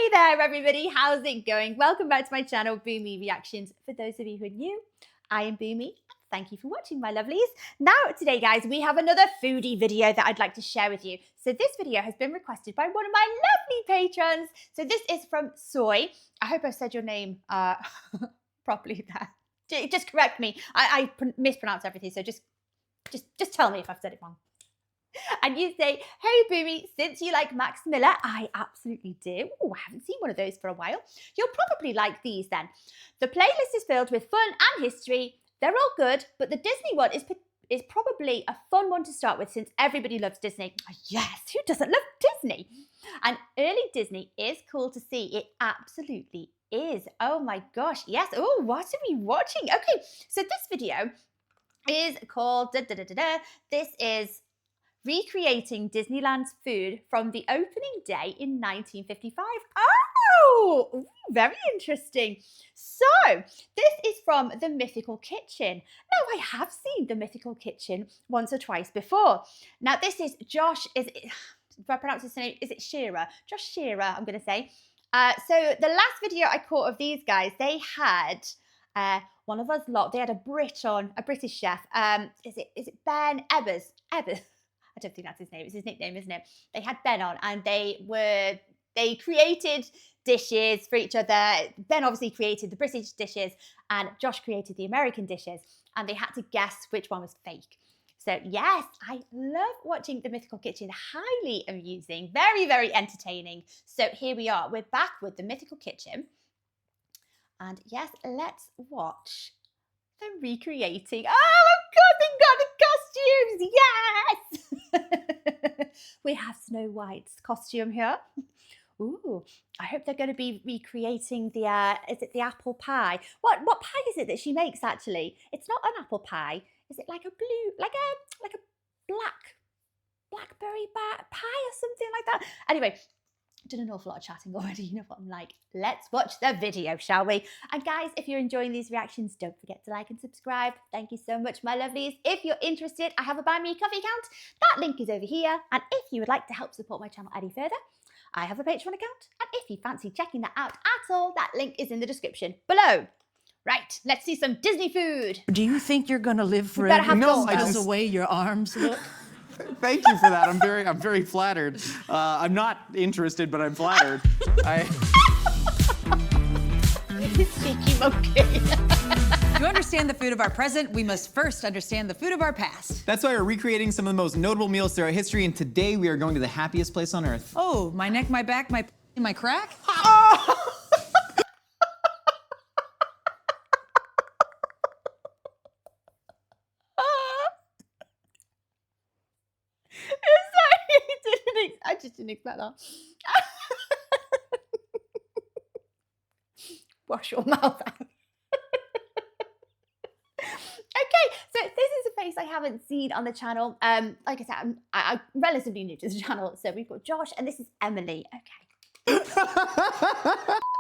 Hey there everybody, how's it going? Welcome back to my channel, Boomy Reactions. For those of you who are new, I am Boomy. Thank you for watching, my lovelies. Now today guys, we have another foodie video that I'd like to share with you. So this video has been requested by one of my lovely patrons. So this is from Soy. I hope I've said your name properly there. Just correct me. I mispronounce everything, so just tell me if I've said it wrong. And you say, hey Boomy, since you like Max Miller, I absolutely do. Oh, I haven't seen one of those for a while. You'll probably like these then. The playlist is filled with fun and history. They're all good, but the Disney one is probably a fun one to start with since everybody loves Disney. Oh, yes, who doesn't love Disney? And early Disney is cool to see. It absolutely is. Oh my gosh, yes. Oh, what are we watching? Okay, so this video is called, this is recreating Disneyland's food from the opening day in 1955. Oh, very interesting. So, this is from the Mythical Kitchen. Now, I have seen the Mythical Kitchen once or twice before. Now, this is Josh, if I pronounce his name, is it Shearer? Josh Shearer, I'm going to say. So, the last video I caught of these guys, they had one of us lot, they had a Brit on, a British chef. Is it Ben Ebbers? I don't think that's his name. It's his nickname, isn't it? They had Ben on and they created dishes for each other. Ben obviously created the British dishes and Josh created the American dishes. And they had to guess which one was fake. So yes, I love watching the Mythical Kitchen. Highly amusing, very, very entertaining. So here we are. We're back with the Mythical Kitchen. And yes, let's watch the recreating. Oh, of course, they got the costumes. Yes! We have Snow White's costume here. Ooh, I hope they're going to be recreating the, is it the apple pie? What pie is it that she makes actually? It's not an apple pie. Is it like a blue, like a blackberry pie or something like that? Anyway, done an awful lot of chatting already, you know what I'm like. Let's watch the video, shall we? And guys, if you're enjoying these reactions, don't forget to like and subscribe. Thank you so much, my lovelies. If you're interested, I have a Buy Me a Coffee account. That link is over here. And if you would like to help support my channel any further, I have a Patreon account. And if you fancy checking that out at all, that link is in the description below. Right, let's see some Disney food. Do you think you're gonna live forever? No, I just... the way your arms look. Thank you for that. I'm very flattered. I'm not interested, but I'm flattered. Cheeky monkey. To understand the food of our present, we must first understand the food of our past. That's why we're recreating some of the most notable meals throughout history, and today we are going to the happiest place on earth. Oh, my neck, my back, my crack? Oh! I just didn't expect that. Wash your mouth out. Okay, so this is a face I haven't seen on the channel. Like I said, I'm relatively new to the channel. So we've got Josh and this is Emily. Okay.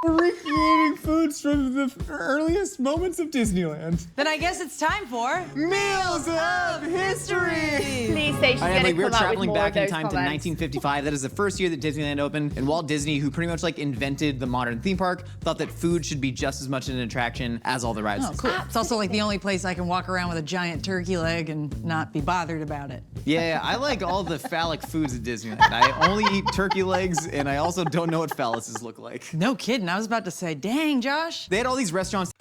We're recreating foods from the earliest moments of Disneyland. Then I guess it's time for Meals of History! Please say she's gonna we're come out traveling with more back of in those time to comments. 1955. That is the first year that Disneyland opened, and Walt Disney, who pretty much like invented the modern theme park, thought that food should be just as much an attraction as all the rides. Oh, cool. It's also like the only place I can walk around with a giant turkey leg and not be bothered about it. Yeah, I like all the phallic foods at Disneyland. I only eat turkey legs, and I also don't know what phalluses look like. No kidding. I was about to say, dang, Josh. They had all these restaurants.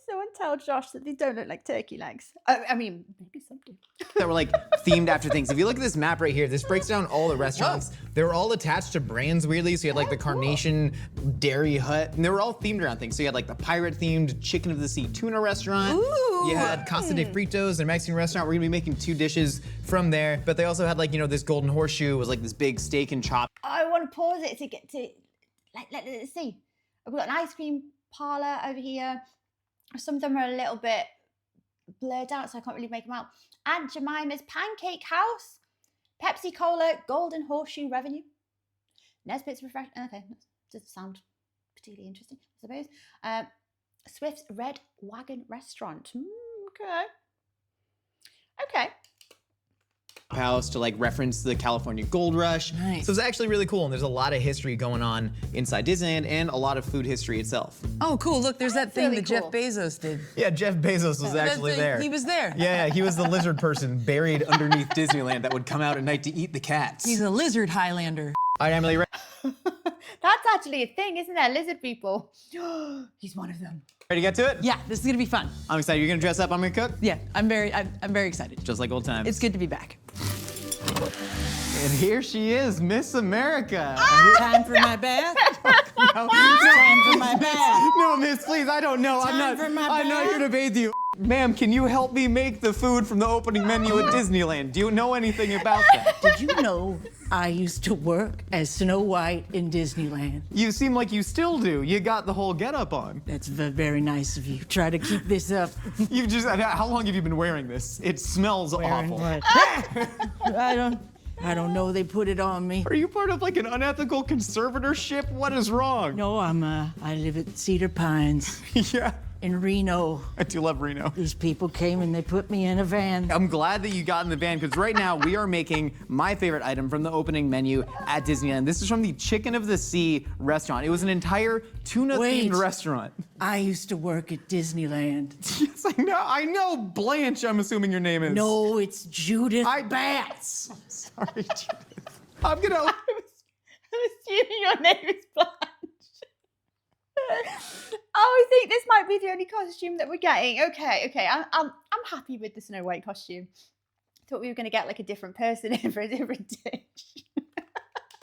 Someone tell Josh that these don't look like turkey legs. I mean, maybe some do. That were like themed after things. If you look at this map right here, this breaks down all the restaurants. They were all attached to brands weirdly. So you had like the Carnation Dairy Hut, and they were all themed around things. So you had like the pirate themed Chicken of the Sea Tuna restaurant. Ooh. You had Casa de Fritos, a Mexican restaurant. We're gonna be making 2 dishes from there. But they also had like, you know, this Golden Horseshoe was like this big steak and chop. I want to pause it to get to, let's see. We've got an ice cream parlor over here. Some of them are a little bit blurred out, so I can't really make them out. Aunt Jemima's Pancake House, Pepsi Cola, Golden Horseshoe Revenue, Nesbitt's Refresh. Okay, that doesn't sound particularly interesting, I suppose. Swift's Red Wagon Restaurant. Okay. Okay. house to like reference the California Gold Rush. Nice. So it's actually really cool, and there's a lot of history going on inside Disneyland and a lot of food history itself. Oh, cool. Look, there's that thing really that Jeff cool. Bezos did. Yeah, Jeff Bezos was actually there. He was there. Yeah, he was the lizard person buried underneath Disneyland that would come out at night to eat the cats. He's a lizard Highlander. All right, Emily, That's actually a thing, isn't there? Lizard people. He's one of them. ready to get to it? Yeah, this is gonna be fun. I'm excited. You're gonna dress up, I'm gonna cook? Yeah, I'm very excited. Just like old times. It's good to be back. And here she is, Miss America. Time for my bath. No, Time for my bath. no, miss, please, I don't know. Time for my I'm not bath. here to bathe you. Ma'am, can you help me make the food from the opening menu at Disneyland? Do you know anything about that? Did you know I used to work as Snow White in Disneyland? You seem like you still do. You got the whole getup on. That's very nice of you. Try to keep this up. You've just, how long have you been wearing this? It smells Wearing awful. what? I don't know. They put it on me. Are you part of like an unethical conservatorship? What is wrong? No, I live at Cedar Pines Yeah, in Reno. I do love Reno. These people came and they put me in a van. I'm glad that you got in the van because right now we are making my favorite item from the opening menu at Disneyland. This is from the Chicken of the Sea restaurant. It was an entire tuna-themed Wait. restaurant. I used to work at Disneyland. Yes, I know. Blanche, I'm assuming your name is. No, it's Judith I- Bats. Sorry, Judith. I'm gonna. I'm assuming your name is Blanche. Oh, I think this might be the only costume that we're getting. Okay. I'm happy with the Snow White costume. Thought we were gonna get like a different person in for a different dish.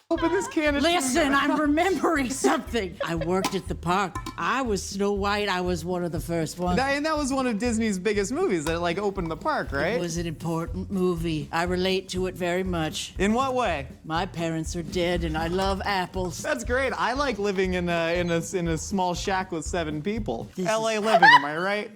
Open this can of Listen, I'm remembering something. I worked at the park. I was Snow White. I was one of the first ones. And that was one of Disney's biggest movies that like opened the park, right? It was an important movie. I relate to it very much. In what way? My parents are dead, and I love apples. That's great. I like living in a small shack with 7 people. LA living, am I right?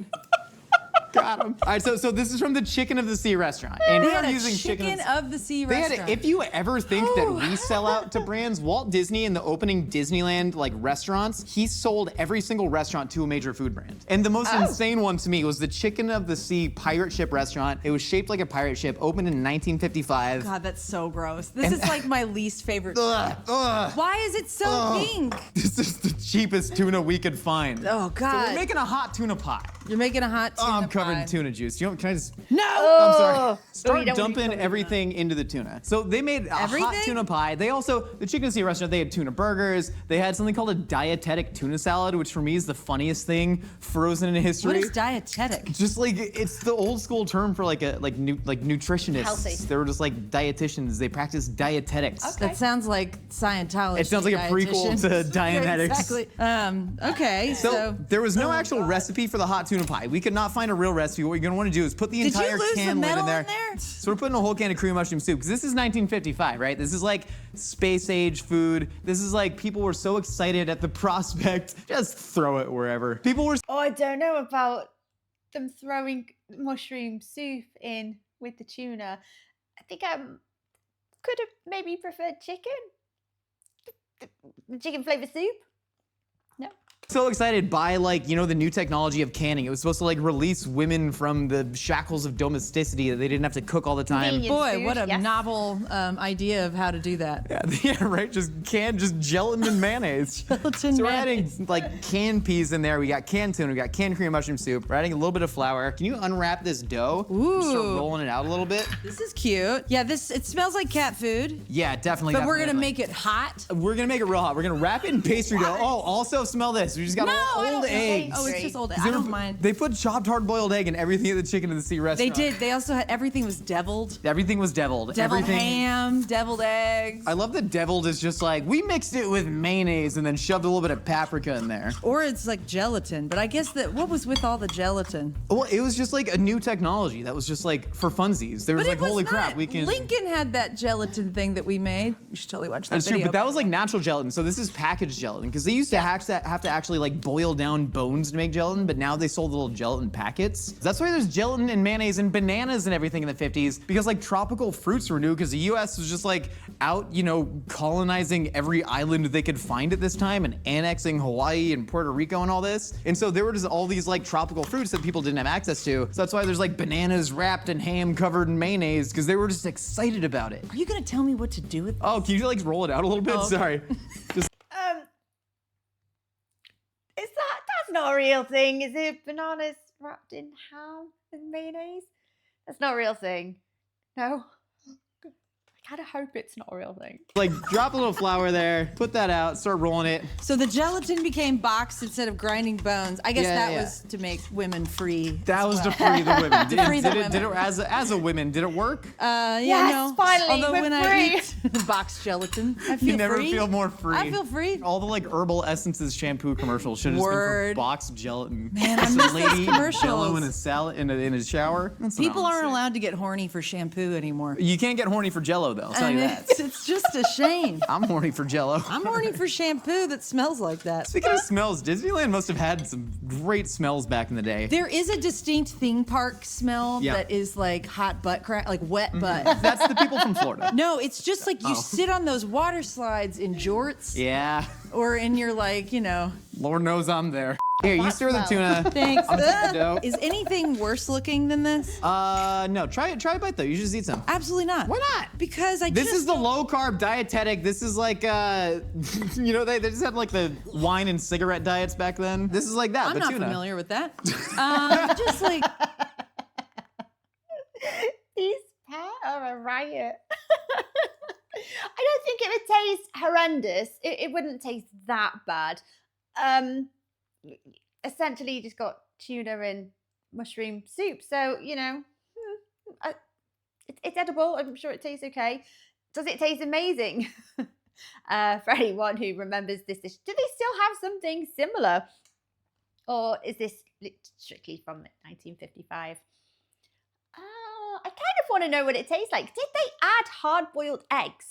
Got him. All right, so this is from the Chicken of the Sea restaurant, and we They had are a using Chicken of the Sea They had restaurant. if you ever think that we sell out to brands, Walt Disney in the opening Disneyland like restaurants, he sold every single restaurant to a major food brand. And the most insane one to me was the Chicken of the Sea pirate ship restaurant. It was shaped like a pirate ship, opened in 1955. God, that's so gross. This is like my least favorite. Ugh. Why is it so pink? This is the cheapest tuna we could find. Oh So God. we're making a hot tuna pie. You're making a hot tuna Oh, I'm covered pie. in tuna juice. Can I just? No! I'm sorry. Oh, you Start don't wanna be dumping covered in everything into the tuna. So they made a hot Everything? tuna pie. They also, the Chicken of the Sea restaurant, they had tuna burgers. They had something called a dietetic tuna salad, which for me is the funniest thing frozen in history. What is dietetic? Just like it's the old school term for like nutritionists. Healthy. They were just like dietitians. They practice dietetics. Okay. That sounds like Scientology. It sounds like a prequel dietitian. to Dianetics. Exactly. Okay, So there was no actual recipe for the hot tuna pie. We could not find a real recipe. What you're gonna want to do is put the Did you entire lose the can lid metal in there. in there? So we're putting a whole can of cream mushroom soup because this is 1955, right? This is like space age food. This is like people were so excited at the prospect. Just throw it wherever. People were. Oh, I don't know about them throwing mushroom soup in with the tuna. I think I could have maybe preferred chicken. The chicken flavor soup. No. So excited by like, you know, the new technology of canning. It was supposed to like release women from the shackles of domesticity that they didn't have to cook all the time. Convenient. Boy, food, what a yes. novel idea of how to do that. Yeah, right. Just gelatin and mayonnaise. Gelatin So we're mayonnaise. adding like canned peas in there. We got canned tuna. We got canned cream mushroom soup. We're adding a little bit of flour. Can you unwrap this dough? Ooh. Start rolling it out a little bit. This is cute. Yeah, it smells like cat food, Yeah, definitely. but we're gonna definitely. make it hot. We're gonna make it real hot. We're gonna wrap it in pastry dough. Oh, also smell this. We just got No, I old don't- eggs. Oh, it's just old. They I were- don't mind. They put chopped hard-boiled egg in everything at the Chicken of the Sea They restaurant. did. They also had everything was deviled. Everything was deviled. Deviled everything. ham, deviled eggs. I love that deviled is just like, we mixed it with mayonnaise and then shoved a little bit of paprika in there. Or it's like gelatin. But I guess that what was with all the gelatin? Well, it was just like a new technology that was just like for funsies. There was But like, it was holy not. crap, we can. Lincoln had that gelatin thing that we made. You should totally watch that That's true, video. but that was like natural gelatin. So this is packaged gelatin because they used to have to actually actually like boil down bones to make gelatin, but now they sold little gelatin packets. That's why there's gelatin and mayonnaise and bananas and everything in the 50s, because like tropical fruits were new, because the US was just like out, you know, colonizing every island they could find at this time and annexing Hawaii and Puerto Rico and all this. And so there were just all these like tropical fruits that people didn't have access to. So that's why there's like bananas wrapped in ham covered in mayonnaise, because they were just excited about it. Are you gonna tell me what to do with this? Oh, can you like roll it out a little bit? Oh, okay. Sorry. Just That's not a real thing, is it? Bananas wrapped in ham and mayonnaise? That's not a real thing. No? I kind of hope it's not a real thing. like drop a little flour there, put that out, start rolling it. So the gelatin became boxed instead of grinding bones. I guess Yeah, that yeah. was to make women free. That was to free the women. Did, free the did it as a women, did it work? Yeah, Yes, no. finally, Although we're when free. I eat boxed gelatin, I feel You never free. feel more free. I feel free. All the like herbal essences shampoo commercials should have just been for Word. boxed gelatin. Man, I Just a miss those lady commercials. Jello in a salad in a shower. That's what People I wanna aren't see. allowed to get horny for shampoo anymore. You can't get horny for Jello though. I'll tell I you mean, that. it's just a shame. I'm horny for Jello. I'm horny for shampoo that smells like that. Speaking of smells, Disneyland must have had some great smells back in the day. There is a distinct theme park smell Yeah. that is like hot butt crack, like wet butt. That's the people from Florida. No, it's just like you Oh. sit on those water slides in jorts Yeah. or in your like, you know. Lord knows I'm there. Here, you stir the smell. tuna. Thanks. I'm gonna take the dough. Is anything worse looking than this? No, try a bite though. You should just eat some. Absolutely not. Why not? Because I This just is the low carb dietetic. This is like, you know, they just had like the wine and cigarette diets back then. This is like that, I'm but not tuna. familiar with that. Just like These pets are a riot. I don't think it would taste horrendous. It wouldn't taste that bad. Essentially, you just got tuna and mushroom soup. So, you know, it's edible. I'm sure it tastes okay. Does it taste amazing? For anyone who remembers this dish, do they still have something similar? Or is this strictly from 1955? I kind of want to know what it tastes like. Did they add hard-boiled eggs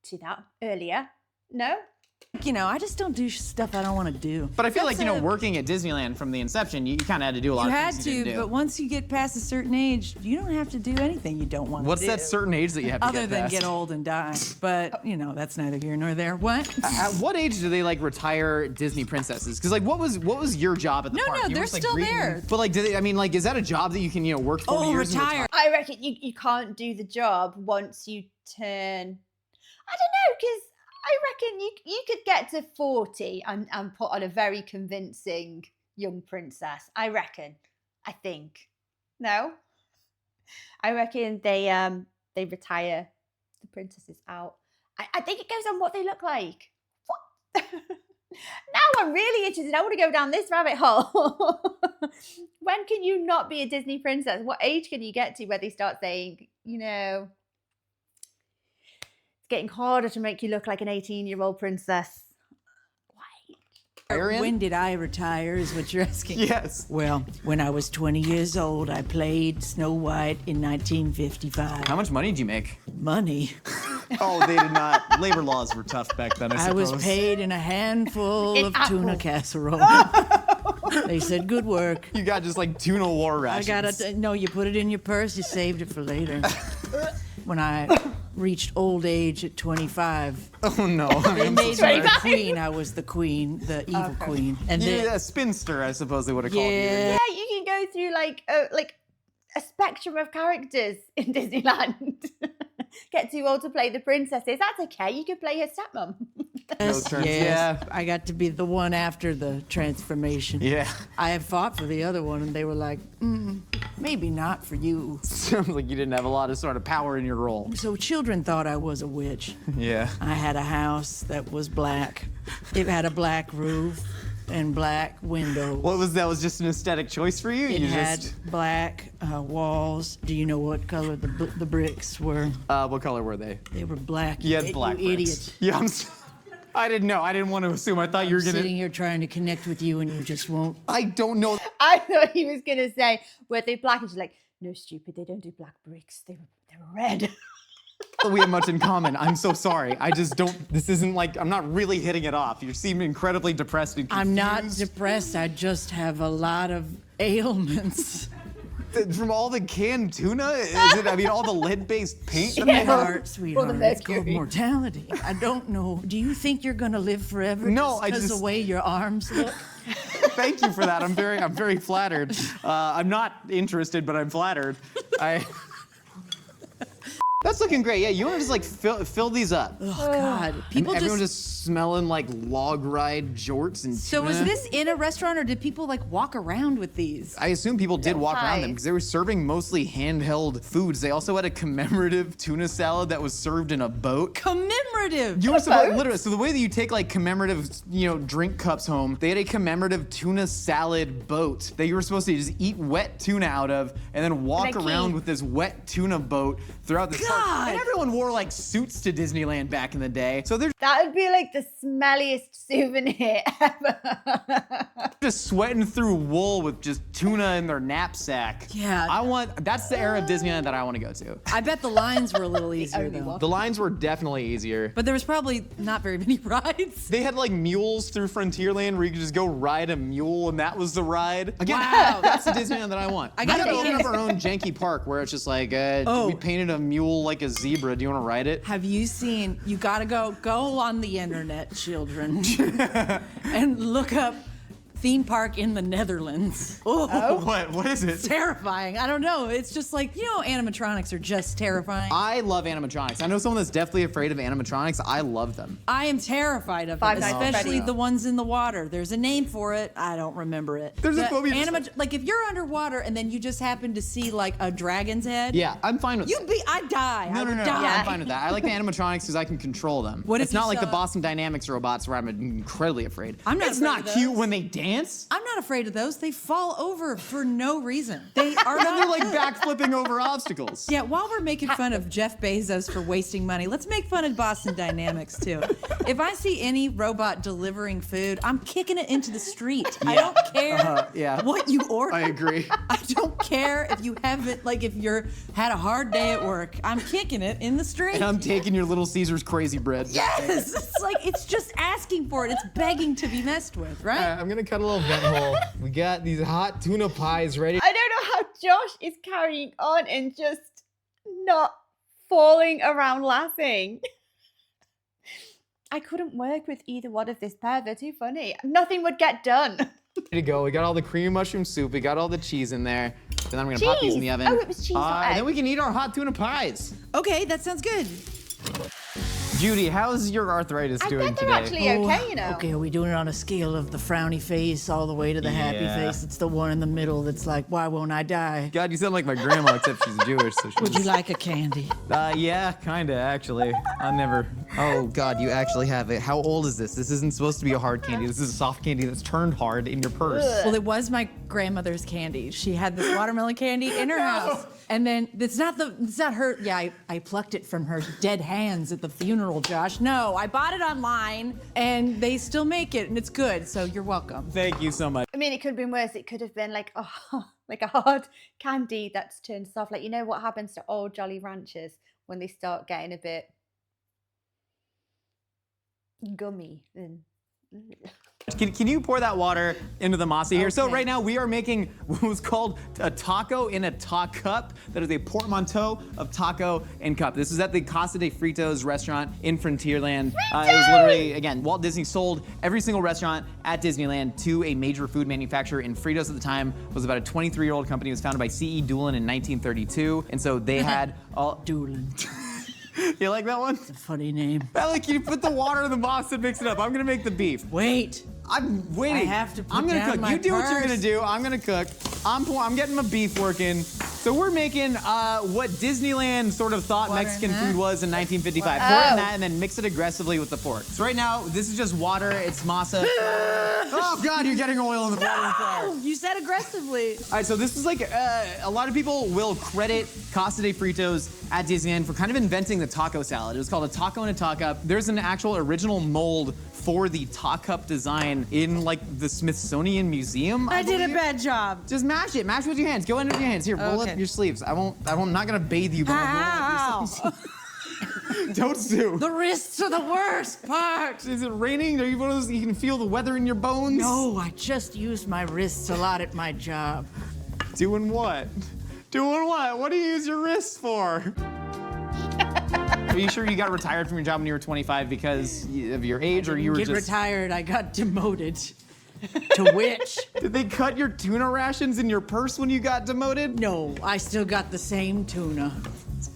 to that earlier? No? you know, I just don't do stuff I don't want to do. But I feel That's like, you know, a- working at Disneyland from the inception, you kind of had to do a lot You of had things you to, didn't do. but once you get past a certain age, you don't have to do anything you don't want What's to do. that certain age that you have to Other get than past? get old and die. But, you know, that's neither here nor there. What? At what age do they like retire Disney princesses? Because like, what was your job at the No, park? no, You were they're just, like, still greeting there. them? But like, do they? I mean, like, is that a job that you can work 40 Oh, years and retire. I reckon you can't do the job once you turn. I don't know, because I reckon you could get to 40 and put on a very convincing young princess. I reckon. I think. No? I reckon they retire the princesses out. I think it goes on what they look like. What? Now I'm really interested. I want to go down this rabbit hole. When can you not be a Disney princess? What age can you get to where they start saying, you know, it's getting harder to make you look like an 18-year-old princess? Retire in? When did I retire is what you're asking. Yes. Well, when I was 20 years old, I played Snow White in 1955. How much money did you make? Money. Oh, they did not. Labor laws were tough back then, I I suppose. was paid in a handful In of tuna apple. casserole. They said, good work. You got just like tuna war I rations. got it. No, you put it in your purse, you saved it for later. When I reached old age at 25, Oh no. they I'm made so me sorry. the queen. I was the queen, the evil queen. And then, Yeah, a spinster, I suppose they would have called you. yeah, Yeah, you can go through like a spectrum of characters in Disneyland. Get too old to play the princesses. That's okay. You could play her stepmom. No turns. yes, Yeah. I got to be the one after the transformation. Yeah. I had fought for the other one, and they were like, maybe not for you. Sounds like you didn't have a lot of sort of power in your role. So children thought I was a witch. Yeah. I had a house that was black. It had a black roof and black windows. What was that? Was just an aesthetic choice for you? It You had just black walls. Do you know what color the bricks were? what color were they? They were black. You had black you bricks. idiot. Yeah, I didn't know. I didn't want to assume. I thought you were gonna. Sitting here trying to connect with you, and you just won't. I don't know. I thought he was going to say, were they black? And she's like, no, stupid. They don't do black bricks. They were red. We have much in common. I'm so sorry. I just don't, this isn't like, I'm not really hitting it off. You seem incredibly depressed and confused. I'm not depressed. I just have a lot of ailments. From all the canned tuna? Is it, I mean, all the lead-based paint that they have? Sweetheart, sweetheart, it's called mercury. mortality. I don't know. Do you think you're gonna live forever? No, I because just- the way your arms look. Thank you for that. I'm very flattered. I'm not interested, but I'm flattered. That's looking great. Yeah, you want to just like fill these up. Oh God, people And everyone just. just smelling like log ride jorts and So tuna. was this in a restaurant or did people like walk around with these? I assume people did walk around them pies. because they were serving mostly handheld foods. They also had a commemorative tuna salad that was served in a boat. Commemorative. You were supposed literally. So the way that you take like commemorative, drink cups home, they had a commemorative tuna salad boat that you were supposed to just eat wet tuna out of, and then walk Like around Keith. with this wet tuna boat throughout the park. God! And everyone wore like suits to Disneyland back in the day, so they're That would be like the smelliest souvenir ever. just sweating through wool with just tuna in their knapsack. Yeah. That's the era of Disneyland that I want to go to. I bet the lines were a little easier only though. one. The lines were definitely easier. But there was probably not very many rides. They had like mules through Frontierland where you could just go ride a mule and that was the ride. Again, Wow. that's the Disneyland that I want. I We gotta gotta be open honest. up our own janky park where it's just like, Oh. we painted a mule like a zebra. Do you want to ride it? Have you seen? You gotta go on the internet, children, and look up theme park in the Netherlands. Oh, What is it? terrifying. I don't know. It's just like Animatronics are just terrifying. I love animatronics. I know someone that's definitely afraid of animatronics. I love them. I am terrified of Five it, Nights at especially Freddy's. the ones in the water. There's a name for it. I don't remember it. There's a The phobia- like if you're underwater and then you just happen to see like a dragon's head. Yeah, I'm fine with You'd be. I'd die. I No, would yeah, die. I'm fine with that. I like the animatronics because I can control them. What if it's you not like the saw- Boston Dynamics robots where I'm incredibly afraid. I'm not It's afraid not of cute those. when they dance. I'm not afraid of those. They fall over for no reason. They are And they're not like backflipping over obstacles. Yeah, while we're making fun of Jeff Bezos for wasting money, let's make fun of Boston Dynamics too. If I see any robot delivering food, I'm kicking it into the street. I don't care yeah. what you order. I agree. I don't care if you haven't, like if you're had a hard day at work, I'm kicking it in the street. And I'm taking your Little Caesars crazy bread. Yes, it's like it's just asking for it. It's begging to be messed with, right? I'm gonna cut a little vent hole. We got these hot tuna pies ready. I don't know how Josh is carrying on and just not falling around laughing. I couldn't work with either one of this pair. They're too funny. Nothing would get done. Ready to go. We got all the creamy mushroom soup. We got all the cheese in there. And then we're gonna pop these in the Cheese. oven. Oh, it was cheese, not And egg. then we can eat our hot tuna pies. Okay, that sounds good. Judy, how's your arthritis I doing bet they're today? actually okay, you know. Okay, are we doing it on a scale of the frowny face all the way to the happy Yeah. face? It's the one in the middle that's like, why won't I die? God, you sound like my grandma, except she's Jewish, so she's. Would you like a candy? Yeah, kinda, actually. I never. Oh, God, you actually have it. How old is this? This isn't supposed to be a hard candy. This is a soft candy that's turned hard in your purse. Well, it was my grandmother's candy. She had this watermelon candy in her house. And then it's not her. Yeah, I plucked it from her dead hands at the funeral, Josh. No, I bought it online and they still make it and it's good. So you're welcome. Thank you so much. I mean, it could have been worse. It could have been like, like a hard candy that's turned soft. Like, you know what happens to old Jolly Ranchers when they start getting a bit gummy? And Can you pour that water into the masa here? So right now we are making what was called a taco in a ta cup. That is a portmanteau of taco and cup. This is at the Casa de Fritos restaurant in Frontierland. It was literally, again, Walt Disney sold every single restaurant at Disneyland to a major food manufacturer, and Fritos at the time was about a 23-year-old company. It was founded by C.E. Doolin in 1932, and so they had all. Doolin. You like that one? Funny name. Alec, you put the water in the masa and mix it up. I'm gonna make the beef. Wait. I'm waiting. I have to put I'm gonna down cook. my You do what you're gonna purse. do. I'm gonna cook. I'm getting my beef working. So we're making what Disneyland sort of thought Water in Mexican that? food was in 1955. Water. Pour it in Oh. that and then mix it aggressively with the fork. So right now, this is just water. It's masa. Oh God, you're getting oil in the water. Oh, you said aggressively. All right, so this is like, a lot of people will credit Casa de Fritos at Disneyland for kind of inventing the taco salad. It was called a taco in a ta cup. There's an actual original mold for the ta cup design in like the Smithsonian Museum. I did a believe. bad job. Just mash it, mash with your hands. Go in with your hands. Here, roll Okay. up your sleeves. I'm not gonna bathe you, but I'll roll up your Ow. sleeves. Don't sue. The wrists are the worst part. Is it raining? Are you one of those you can feel the weather in your bones? No, I just use my wrists a lot at my job. Doing what? Doing what? What do you use your wrists for? Are you sure you got retired from your job when you were 25 because of your age, or you were Get just retired, I got demoted. To which? Did they cut your tuna rations in your purse when you got demoted? No, I still got the same tuna.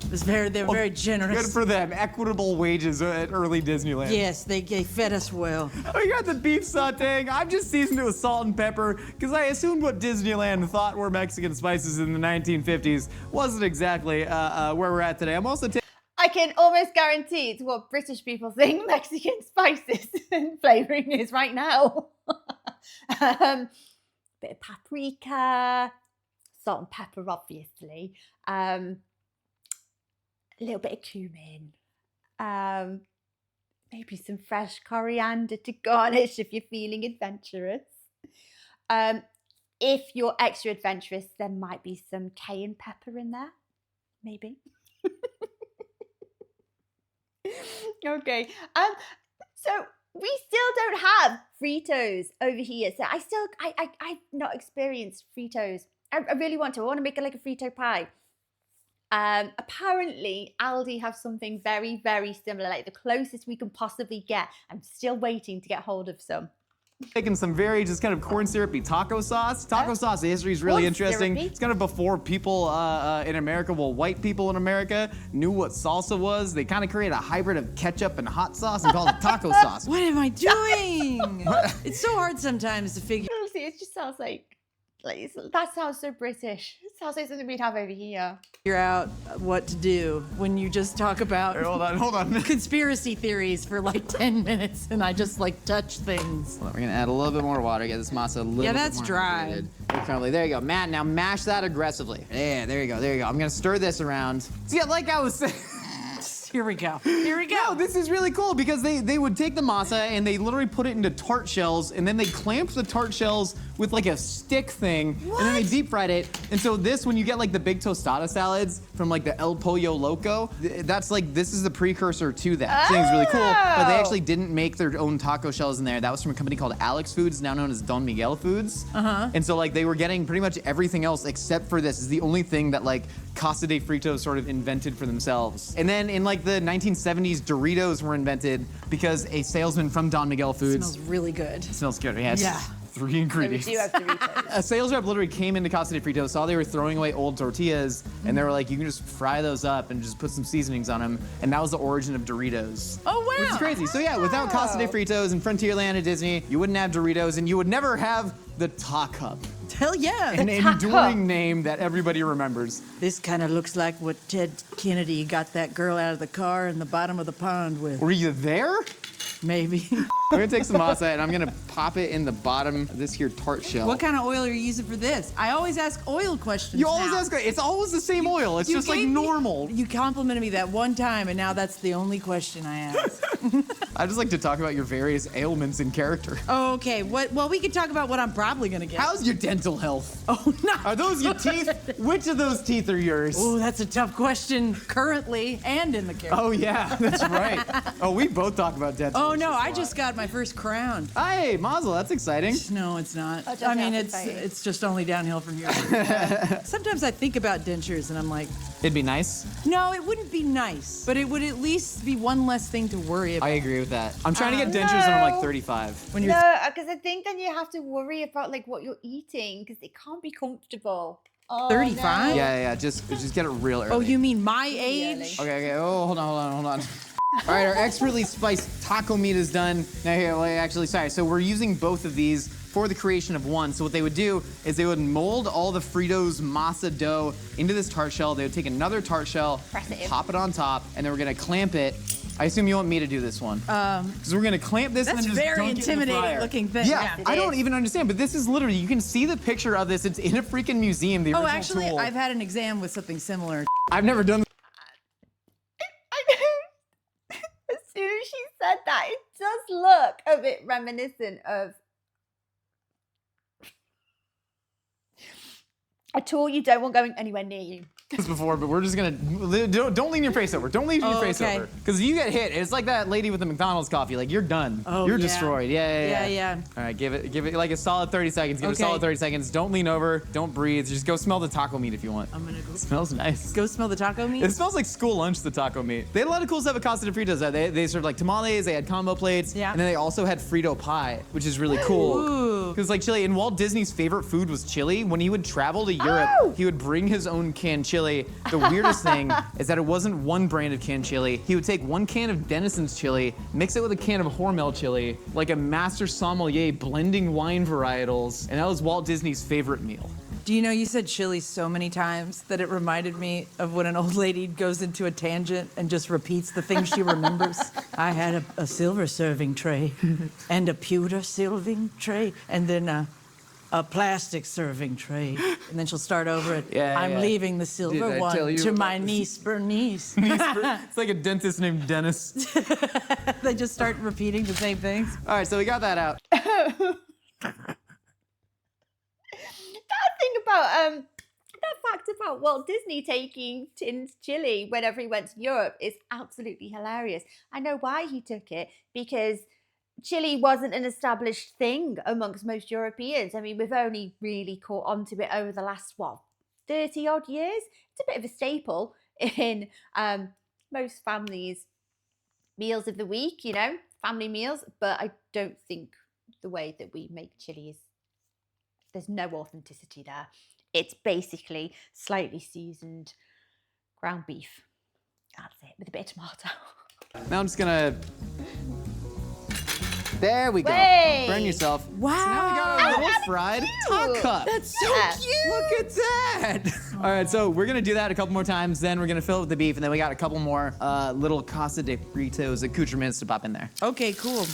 They're very generous. Good for them. Equitable wages at early Disneyland. Yes, they fed us well. Oh, you got the beef sauteing. I've just seasoned it with salt and pepper because I assumed what Disneyland thought were Mexican spices in the 1950s wasn't exactly where we're at today. I'm also I can almost guarantee it's what British people think Mexican spices and flavoring is right now. Bit of paprika, salt and pepper, obviously. A little bit of cumin. Maybe some fresh coriander to garnish if you're feeling adventurous. If you're extra adventurous, there might be some cayenne pepper in there. Maybe. Okay. So we still don't have Fritos over here. So I've not experienced Fritos. I really want to. I want to make it like a Frito pie. Apparently Aldi have something very, very similar, like the closest we can possibly get. I'm still waiting to get hold of some. taking some very just kind of corn syrupy taco sauce. Taco sauce, the history is really interesting. Syrupy. It's kind of before people in America, well, white people in America knew what salsa was. They kind of created a hybrid of ketchup and hot sauce and called it taco sauce. What am I doing? It's so hard sometimes to figure Honestly, it just sounds like that sounds so British. It sounds like something we'd have over here. out what to do when you just talk about Hey, hold on. conspiracy theories for like 10 minutes and I just like touch things. We're gonna add a little bit more water, get this masa a little bit that's more dry. hydrated. Crumbly. There you go. Matt, now mash that aggressively. Yeah, there you go. I'm gonna stir this around. See, like I was saying. Here we go. No, this is really cool because they would take the masa and they literally put it into tart shells and then they clamped the tart shells with like a stick thing and then they deep fried it. And so this, when you get like the big tostada salads from like the El Pollo Loco, that's like, this is the precursor to that. This thing's really cool, but they actually didn't make their own taco shells in there. That was from a company called Alex Foods, now known as Don Miguel Foods. And so like they were getting pretty much everything else except for this. Is the only thing that like Casa de Fritos sort of invented for themselves. And then in like the 1970s, Doritos were invented because a salesman from Don Miguel Foods. Smells really good. Smells good. Yeah. It's Yeah. 3 ingredients. We do have Doritos. A sales rep literally came into Casa de Fritos, saw they were throwing away old tortillas, and they were like, you can just fry those up and just put some seasonings on them. And that was the origin of Doritos. Oh, wow. Which is crazy. So yeah, without Casa de Fritos and Frontierland at Disney, you wouldn't have Doritos and you would never have the Ta Cup. Hell yeah. An enduring name that everybody remembers. This kind of looks like what Ted Kennedy got that girl out of the car in the bottom of the pond with. Were you there? Maybe. I'm gonna take some masa and I'm gonna pop it in the bottom of this here tart shell. What kind of oil are you using for this? I always ask oil questions. You always now. ask, it's always the same oil. It's You just like gave me- normal. You complimented me that one time, and now that's the only question I ask. I just like to talk about your various ailments in character. Okay, well, we could talk about what I'm probably gonna get. How's your dental health? Oh, no. Are those your teeth? Which of those teeth are yours? Oh, that's a tough question currently and in the character. Oh yeah, that's right. Oh, we both talk about dental Oh, issues no, a I lot. just got my first crown. Hey, Mazel, that's exciting. No, it's not. Oh, I mean, that's exciting. it's just only downhill from here. Sometimes I think about dentures and I'm like, It'd be nice. no, it wouldn't be nice, but it would at least be one less thing to worry about. I agree with that. I'm trying to get dentures when I'm like no. 35. When you're No, because I think then you have to worry about like what you're eating because it can't be comfortable. Oh, 35? no. Yeah, just get it real early. Oh, you mean my Really age? Okay. Oh, hold on. All right, our expertly spiced taco meat is done. Now here, wait, actually, sorry. So we're using both of these for the creation of one. So what they would do is they would mold all the Fritos masa dough into this tart shell. They would take another tart shell, Press it in. pop it on top, and then we're gonna clamp it. I assume you want me to do this one. Because we're gonna clamp this and That's then just very dunk it in the intimidating fryer. looking thing. Yeah, Yes, I it don't is. even understand, but this is literally, you can see the picture of this. It's in a freaking museum, the Oh, original actually, tool. I've had an exam with something similar. I've never done As soon as she said that, it does look a bit reminiscent of a tool you don't want going anywhere near you. this before, but we're just gonna, don't lean your face over. Don't lean your face okay. over. Because if you get hit, it's like that lady with the McDonald's coffee. Like, you're done. Oh, You're yeah. destroyed. Yeah. All right, give it like a solid 30 seconds. Give it a solid 30 seconds. Don't lean over. Don't breathe. Just go smell the taco meat if you want. I'm gonna go. It smells nice. Go smell the taco meat? It smells like school lunch, the taco meat. They had a lot of cool stuff at Casa de Fritos. They served like tamales, they had combo plates, Yeah. and then they also had Frito pie, which is really cool. Ooh. Because like chili, and Walt Disney's favorite food was chili. When he would travel to Europe, he would bring his own canned chili. The weirdest thing is that it wasn't one brand of canned chili. He would take one can of Denison's chili, mix it with a can of Hormel chili, like a master sommelier blending wine varietals, and that was Walt Disney's favorite meal. Do you know you said chili so many times that it reminded me of when an old lady goes into a tangent and just repeats the things she remembers? I had a silver serving tray and a pewter serving tray and then a plastic serving tray. And then she'll start over it. I'm leaving the silver Did I one tell you to about my this? niece Bernice. It's like a dentist named Dennis. They just start repeating the same things. All right, so we got that out. That thing about that fact about Walt Disney taking tinned chili whenever he went to Europe is absolutely hilarious. I know why he took it, because chili wasn't an established thing amongst most Europeans. I mean, we've only really caught on to it over the last 30 odd years. It's a bit of a staple in most families' meals of the week, you know, family meals, but I don't think the way that we make chili is, there's no authenticity there. It's basically slightly seasoned ground beef. That's it, with a bit of tomato. Now I'm just gonna. There we go. Way. Burn yourself. Wow. So now we got our little that's fried cute. taco. That's so Yeah. cute. Look at that. All right, so we're gonna do that a couple more times. Then we're gonna fill it with the beef, and then we got a couple more little Casa de Fritos accoutrements to pop in there. Okay, cool.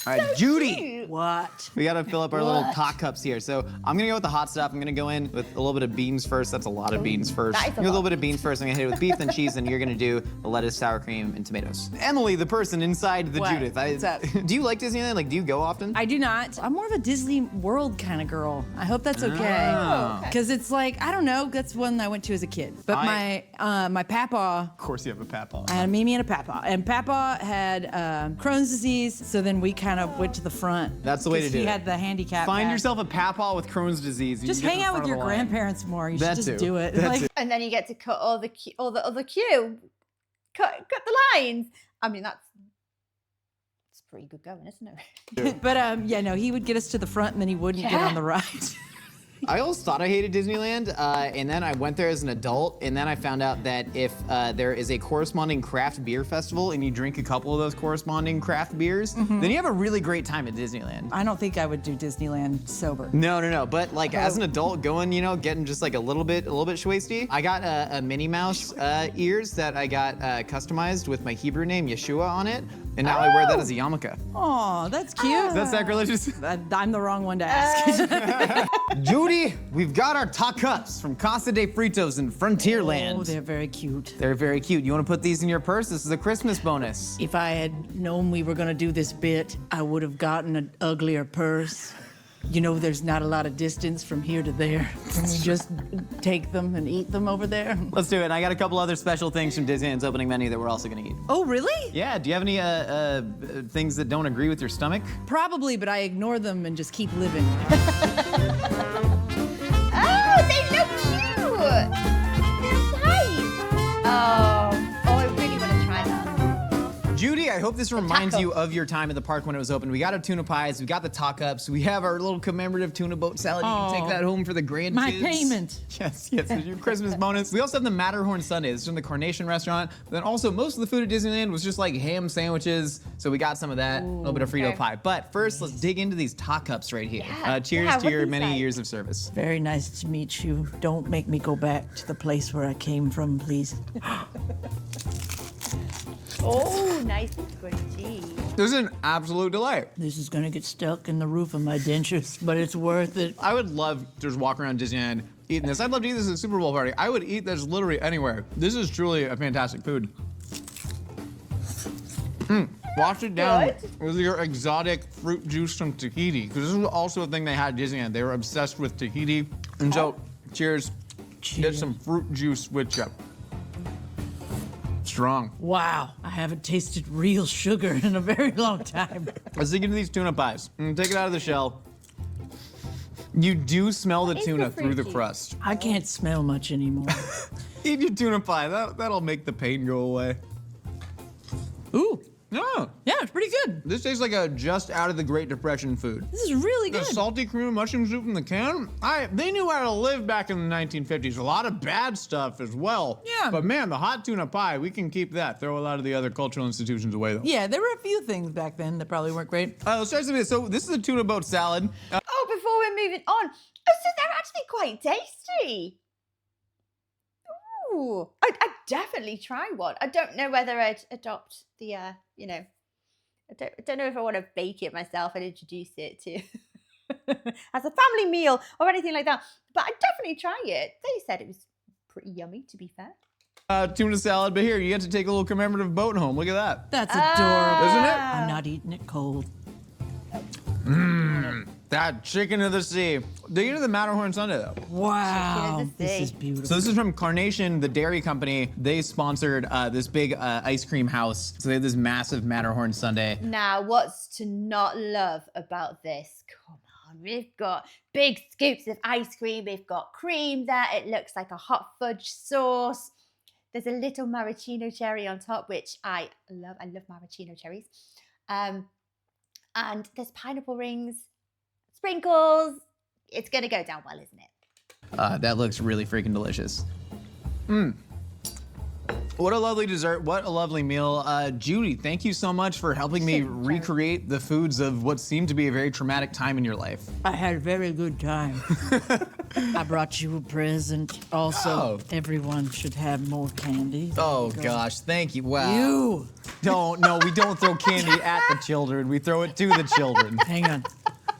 All right, Judy. Cute. What? We gotta fill up our little pot cups here. So I'm gonna go with the hot stuff. I'm gonna go in with a little bit of beans first. That's a lot of beans first. That is a a little lot. bit of beans first. I'm gonna hit it with beef, then cheese, then you're gonna do the lettuce, sour cream, and tomatoes. Emily, the person inside the What? Judith. What's up? Do you like Disneyland? Like, do you go often? I do not. I'm more of a Disney World kind of girl. I hope that's okay. Oh. Okay. Because it's like, I don't know, that's one I went to as a kid. But my papa, Of course, you have a papa. I had a Mimi and a papa. And papa had Crohn's disease, so then we kind of went to the front. That's the way to 'Cause do he it. had the handicap. Find bag. yourself a papa with Crohn's disease. and Just you get hang to the out with front your of the line. grandparents more. You should That just too. do it. That Like, too. And then you get to cut all the other queue. Cut the lines. I mean, it's pretty good going, isn't it? but yeah, no, he would get us to the front and then he wouldn't get Yeah. on the ride. I always thought I hated Disneyland, and then I went there as an adult, and then I found out that if there is a corresponding craft beer festival and you drink a couple of those corresponding craft beers, then you have a really great time at Disneyland. I don't think I would do Disneyland sober. No. But like as an adult going, you know, getting just like a little bit schwasty. I got a Minnie Mouse ears that I got customized with my Hebrew name Yeshua on it, and now I wear that as a yarmulke. Oh, that's cute. Is that sacrilegious? I'm the wrong one to ask. Judy, we've got our tacups from Casa de Fritos in Frontierland. Oh, they're very cute. They're very cute. You want to put these in your purse? This is a Christmas bonus. If I had known we were gonna do this bit, I would have gotten an uglier purse. You know, there's not a lot of distance from here to there. And we just take them and eat them over there. Let's do it. And I got a couple other special things from Disneyland's opening menu that we're also gonna eat. Oh, really? Yeah, do you have any things that don't agree with your stomach? Probably, but I ignore them and just keep living. Oh, they look cute. They're nice. Oh, I really want to try that. Judy, I hope this reminds taco. you of your time at the park when it was open. We got our tuna pies, we got the taco-ups, we have our little commemorative tuna boat salad. You can take Oh, that home for the grandkids. my payment. Yes, it's your Christmas bonus. We also have the Matterhorn Sundays. It's from the Carnation restaurant. But then also, most of the food at Disneyland was just like ham sandwiches. So we got some of that, a little bit of Frito okay. pie. But first, let's dig into these taco-ups right here. Yeah. Cheers Yeah, to what your these many like? years of service. Very nice to meet you. Don't make me go back to the place where I came from, please. Oh, nice and crunchy. This is an absolute delight. This is gonna get stuck in the roof of my dentures, but it's worth it. I would love to just walk around Disneyland eating this. I'd love to eat this at a Super Bowl party. I would eat this literally anywhere. This is truly a fantastic food. Wash it down Good. with your exotic fruit juice from Tahiti, because this is also a thing they had at Disneyland. They were obsessed with Tahiti. And so, cheers cheer. some fruit juice with you. Strong. Wow, I haven't tasted real sugar in a very long time. Let's dig into these tuna pies. Take it out of the shell. You do smell the What is tuna the through the fruit juice? crust. I can't smell much anymore. Eat your tuna pie. That'll make the pain go away. Ooh, No, yeah, it's pretty good. this tastes like a just out of the Great Depression food. This is really The good. salty cream of mushroom soup in the can. They knew how to live back in the 1950s. A lot of bad stuff as well. Yeah. But man, the hot tuna pie, we can keep that. Throw a lot of the other cultural institutions away though. Yeah, there were a few things back then that probably weren't great. Let's start with this. So this is a tuna boat salad. Oh, before we're moving on, so they're actually quite tasty. Ooh, I'd definitely try one. I don't know whether I'd adopt the, you know, I don't know if I want to bake it myself and introduce it to as a family meal or anything like that. But I'd definitely try it. They said it was pretty yummy, to be fair. Tuna salad, but here, you get to take a little commemorative boat home. Look at that. That's adorable. Isn't it? I'm not eating it cold. That chicken of the sea. Dig into the Matterhorn Sundae though. Wow, Chicken of the this sea. is beautiful. So this is from Carnation, the dairy company. They sponsored this big ice cream house. So they have this massive Matterhorn Sundae. Now, what's to not love about this? Come on, we've got big scoops of ice cream. We've got cream there. It looks like a hot fudge sauce. There's a little maraschino cherry on top, which I love. I love maraschino cherries. And there's pineapple rings, sprinkles. It's gonna go down well, isn't it? That looks really freaking delicious. What a lovely dessert. What a lovely meal. Judy, thank you so much for helping me recreate the foods of what seemed to be a very traumatic time in your life. I had a very good time. I brought you a present. Also, Oh. everyone should have more candy. Oh gosh, thank you. Wow. You. No, we don't throw candy at the children. We throw it to the children. Hang on.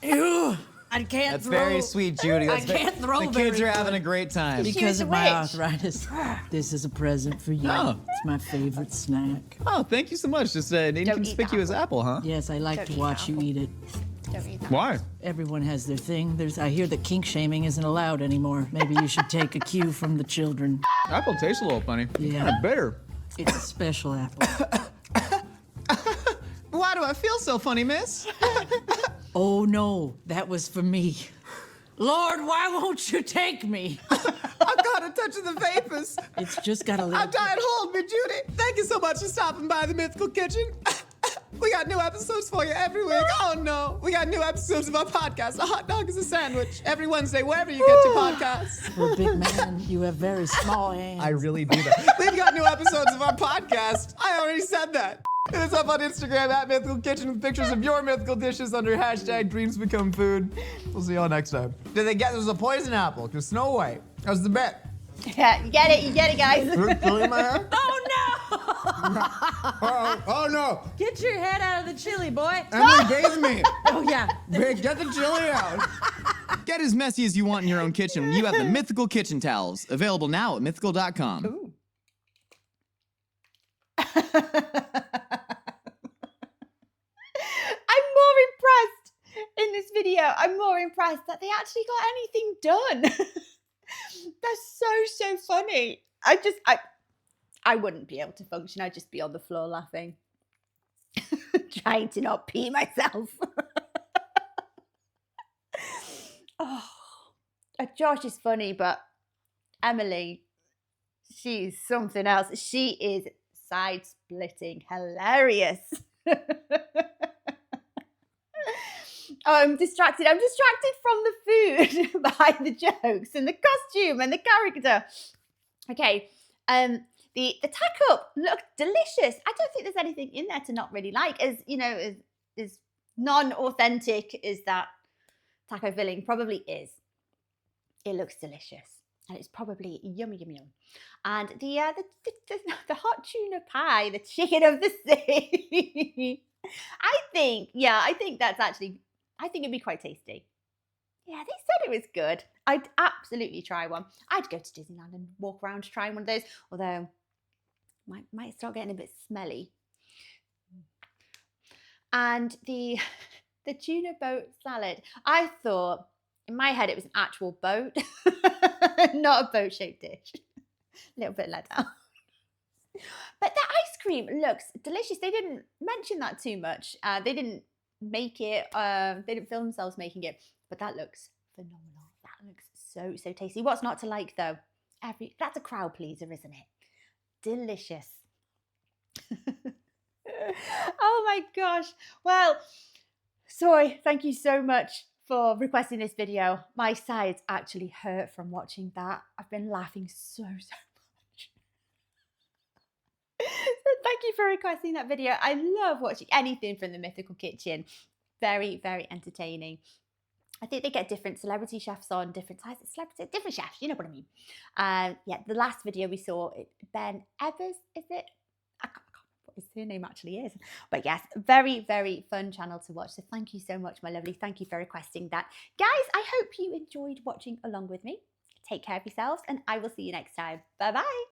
You. I can't That's throw. very sweet, Judy. I That's can't throw The kids very are having good. a great time. She Because was of a my witch. arthritis. This is a present for you. Oh. It's my favorite snack. Oh, thank you so much. Just an eat the inconspicuous apple, huh? Yes, I like Don't to eat watch you apple. eat it. Don't eat that. Why? Everyone has their thing. I hear that kink shaming isn't allowed anymore. Maybe you should take a cue from the children. Apple tastes a little funny. Yeah. Kinda bitter. It's a special apple. Why do I feel so funny, miss? Oh no, that was for me. Lord, why won't you take me? I got a touch of the vapors. It's just got a little. I'm dying. Hold me, Judy. Thank you so much for stopping by the Mythical Kitchen. We got new episodes for you every week. Oh no, we got new episodes of our podcast. A hot dog is a sandwich every Wednesday, wherever you get your podcasts. For a big man, you have very small hands. I really do that. We've got new episodes of our podcast. I already said that. Hit us up on Instagram at Mythical Kitchen with pictures of your mythical dishes under hashtag Dreams Become Food. We'll see y'all next time. Did they get this was a poison apple? Because Snow White. That was the bet. Yeah, you get it, guys. Chili in my hair? Oh no! Oh no! Get your head out of the chili, boy. Emily bathed me. Oh yeah. Big, get the chili out. Get as messy as you want in your own kitchen when you have the Mythical Kitchen Towels. Available now at mythical.com. Ooh. I'm more impressed in this video. I'm more impressed that they actually got anything done. That's so funny. I wouldn't be able to function. I'd just be on the floor laughing. Trying to not pee myself. Oh, Josh is funny, but Emily, she's something else. She is side-splitting hilarious. Oh, I'm distracted. I'm distracted from the food behind the jokes and the costume and the character. Okay, the taco looked delicious. I don't think there's anything in there to not really like. As you know, as non-authentic as that taco filling probably is. It looks delicious. And it's probably yummy, yummy, yum. And the hot tuna pie, the chicken of the sea. I think that's actually, I think it'd be quite tasty. Yeah, they said it was good. I'd absolutely try one. I'd go to Disneyland and walk around trying one of those, although might start getting a bit smelly. And the tuna boat salad, I thought, in my head, it was an actual boat. Not a boat-shaped dish. A little bit let down. But the ice cream looks delicious. They didn't mention that too much. They didn't make it. They didn't film themselves making it. But that looks phenomenal. That looks so tasty. What's not to like though? That's a crowd pleaser, isn't it? Delicious. Oh my gosh. Well, Soy, thank you so much for requesting this video. My sides actually hurt from watching that. I've been laughing so much. So thank you for requesting that video. I love watching anything from the Mythical Kitchen. Very entertaining. I think they get different celebrity chefs on, different types of celebrities, different chefs, you know what I mean. Yeah, the last video we saw, Ben Evers, is it? I can't remember what his surname actually is. But yes, very fun channel to watch. So thank you so much, my lovely. Thank you for requesting that. Guys, I hope you enjoyed watching along with me. Take care of yourselves, and I will see you next time. Bye-bye.